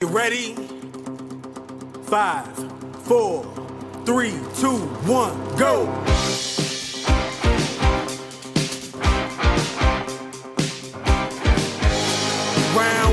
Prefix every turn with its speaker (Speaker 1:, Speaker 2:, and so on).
Speaker 1: You ready? 5, 4, 3, 2, 1, go! Round